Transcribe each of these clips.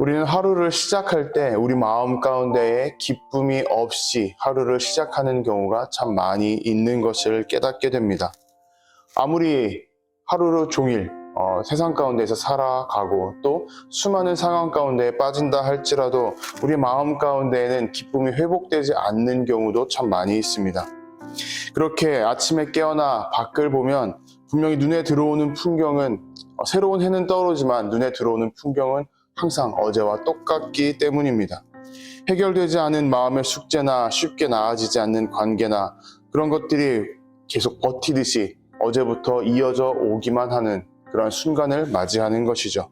우리는 하루를 시작할 때 우리 마음 가운데에 기쁨이 없이 하루를 시작하는 경우가 참 많이 있는 것을 깨닫게 됩니다. 아무리 하루 종일 세상 가운데서 살아가고 또 수많은 상황 가운데 빠진다 할지라도 우리 마음 가운데에는 기쁨이 회복되지 않는 경우도 참 많이 있습니다. 그렇게 아침에 깨어나 밖을 보면 분명히 눈에 들어오는 풍경은 새로운 해는 떠오르지만 눈에 들어오는 풍경은 항상 어제와 똑같기 때문입니다. 해결되지 않은 마음의 숙제나 쉽게 나아지지 않는 관계나 그런 것들이 계속 버티듯이 어제부터 이어져 오기만 하는 그런 순간을 맞이하는 것이죠.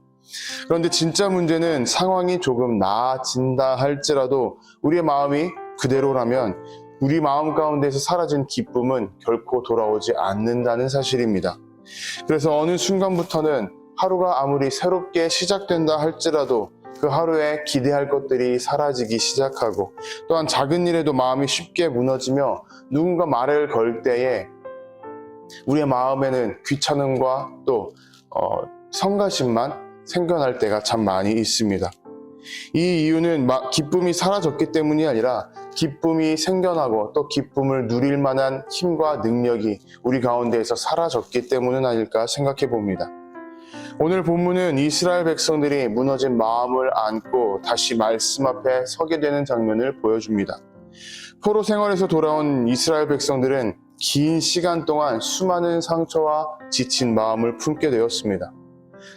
그런데 진짜 문제는 상황이 조금 나아진다 할지라도 우리의 마음이 그대로라면 우리 마음 가운데서 사라진 기쁨은 결코 돌아오지 않는다는 사실입니다. 그래서 어느 순간부터는 하루가 아무리 새롭게 시작된다 할지라도 그 하루에 기대할 것들이 사라지기 시작하고 또한 작은 일에도 마음이 쉽게 무너지며 누군가 말을 걸 때에 우리의 마음에는 귀찮음과 또 성가심만 생겨날 때가 참 많이 있습니다. 이 이유는 기쁨이 사라졌기 때문이 아니라 기쁨이 생겨나고 또 기쁨을 누릴 만한 힘과 능력이 우리 가운데에서 사라졌기 때문은 아닐까 생각해 봅니다. 오늘 본문은 이스라엘 백성들이 무너진 마음을 안고 다시 말씀 앞에 서게 되는 장면을 보여줍니다. 포로 생활에서 돌아온 이스라엘 백성들은 긴 시간 동안 수많은 상처와 지친 마음을 품게 되었습니다.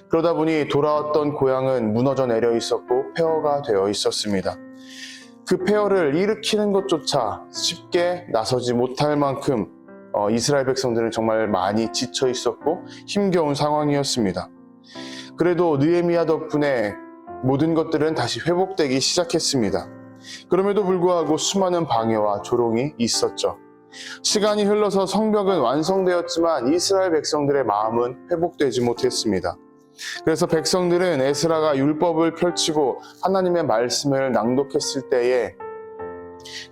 그러다 보니 돌아왔던 고향은 무너져 내려 있었고 폐허가 되어 있었습니다. 그 폐허를 일으키는 것조차 쉽게 나서지 못할 만큼 이스라엘 백성들은 정말 많이 지쳐 있었고 힘겨운 상황이었습니다. 그래도 느헤미야 덕분에 모든 것들은 다시 회복되기 시작했습니다. 그럼에도 불구하고 수많은 방해와 조롱이 있었죠. 시간이 흘러서 성벽은 완성되었지만 이스라엘 백성들의 마음은 회복되지 못했습니다. 그래서 백성들은 에스라가 율법을 펼치고 하나님의 말씀을 낭독했을 때에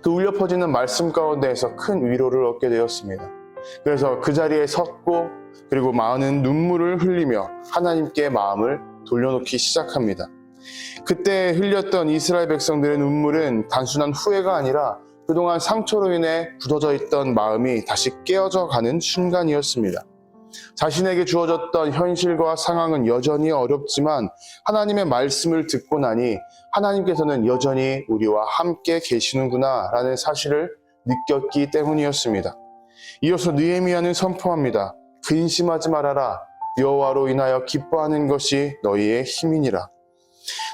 그 울려 퍼지는 말씀 가운데에서 큰 위로를 얻게 되었습니다. 그래서 그 자리에 섰고 그리고 많은 눈물을 흘리며 하나님께 마음을 돌려놓기 시작합니다. 그때 흘렸던 이스라엘 백성들의 눈물은 단순한 후회가 아니라 그동안 상처로 인해 굳어져 있던 마음이 다시 깨어져 가는 순간이었습니다. 자신에게 주어졌던 현실과 상황은 여전히 어렵지만 하나님의 말씀을 듣고 나니 하나님께서는 여전히 우리와 함께 계시는구나 라는 사실을 느꼈기 때문이었습니다. 이어서 느헤미야는 선포합니다. 근심하지 말아라. 여호와로 인하여 기뻐하는 것이 너희의 힘이니라.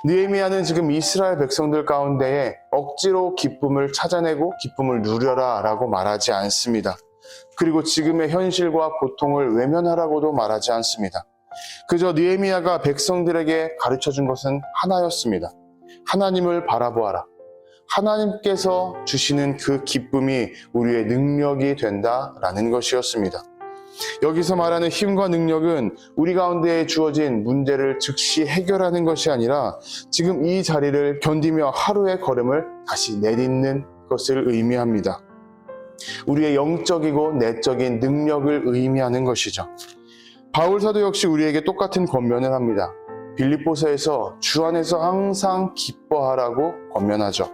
느헤미야는 지금 이스라엘 백성들 가운데에 억지로 기쁨을 찾아내고 기쁨을 누려라 라고 말하지 않습니다. 그리고 지금의 현실과 고통을 외면하라고도 말하지 않습니다. 그저 느헤미야가 백성들에게 가르쳐준 것은 하나였습니다. 하나님을 바라보아라. 하나님께서 주시는 그 기쁨이 우리의 능력이 된다라는 것이었습니다. 여기서 말하는 힘과 능력은 우리 가운데에 주어진 문제를 즉시 해결하는 것이 아니라 지금 이 자리를 견디며 하루의 걸음을 다시 내딛는 것을 의미합니다. 우리의 영적이고 내적인 능력을 의미하는 것이죠. 바울 사도 역시 우리에게 똑같은 권면을 합니다. 빌립보서에서 주 안에서 항상 기뻐하라고 권면하죠.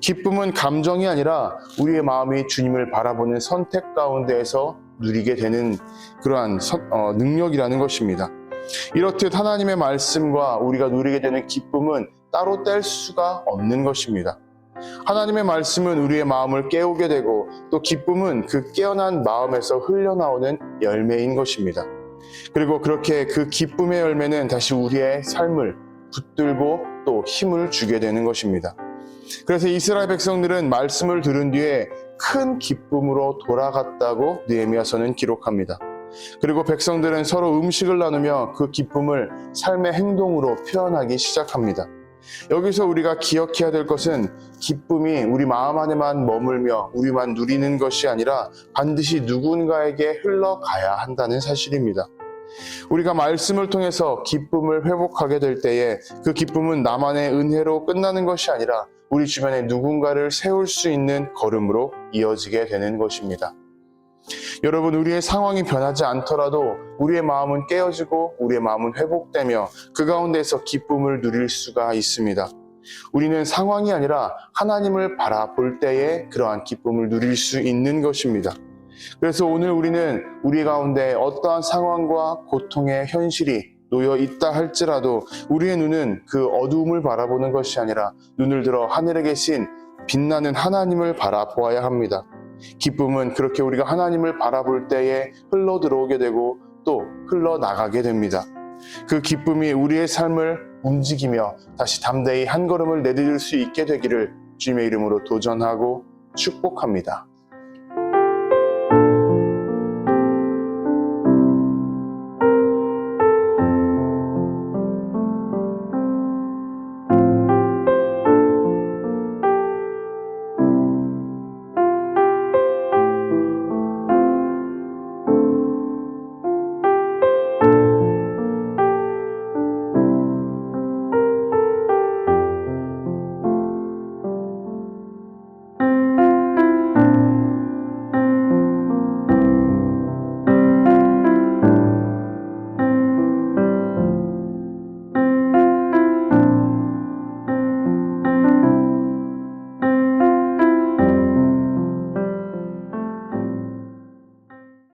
기쁨은 감정이 아니라 우리의 마음이 주님을 바라보는 선택 가운데에서 누리게 되는 그러한 능력이라는 것입니다. 이렇듯 하나님의 말씀과 우리가 누리게 되는 기쁨은 따로 뗄 수가 없는 것입니다. 하나님의 말씀은 우리의 마음을 깨우게 되고 또 기쁨은 그 깨어난 마음에서 흘러나오는 열매인 것입니다. 그리고 그렇게 그 기쁨의 열매는 다시 우리의 삶을 붙들고 또 힘을 주게 되는 것입니다. 그래서 이스라엘 백성들은 말씀을 들은 뒤에 큰 기쁨으로 돌아갔다고 느헤미야서는 기록합니다. 그리고 백성들은 서로 음식을 나누며 그 기쁨을 삶의 행동으로 표현하기 시작합니다. 여기서 우리가 기억해야 될 것은 기쁨이 우리 마음 안에만 머물며 우리만 누리는 것이 아니라 반드시 누군가에게 흘러가야 한다는 사실입니다. 우리가 말씀을 통해서 기쁨을 회복하게 될 때에 그 기쁨은 나만의 은혜로 끝나는 것이 아니라 우리 주변에 누군가를 세울 수 있는 걸음으로 이어지게 되는 것입니다. 여러분, 우리의 상황이 변하지 않더라도 우리의 마음은 깨어지고 우리의 마음은 회복되며 그 가운데서 기쁨을 누릴 수가 있습니다. 우리는 상황이 아니라 하나님을 바라볼 때에 그러한 기쁨을 누릴 수 있는 것입니다. 그래서 오늘 우리는 우리 가운데 어떠한 상황과 고통의 현실이 놓여 있다 할지라도 우리의 눈은 그 어두움을 바라보는 것이 아니라 눈을 들어 하늘에 계신 빛나는 하나님을 바라보아야 합니다. 기쁨은 그렇게 우리가 하나님을 바라볼 때에 흘러 들어오게 되고 또 흘러나가게 됩니다. 그 기쁨이 우리의 삶을 움직이며 다시 담대히 한 걸음을 내디딜 수 있게 되기를 주님의 이름으로 도전하고 축복합니다.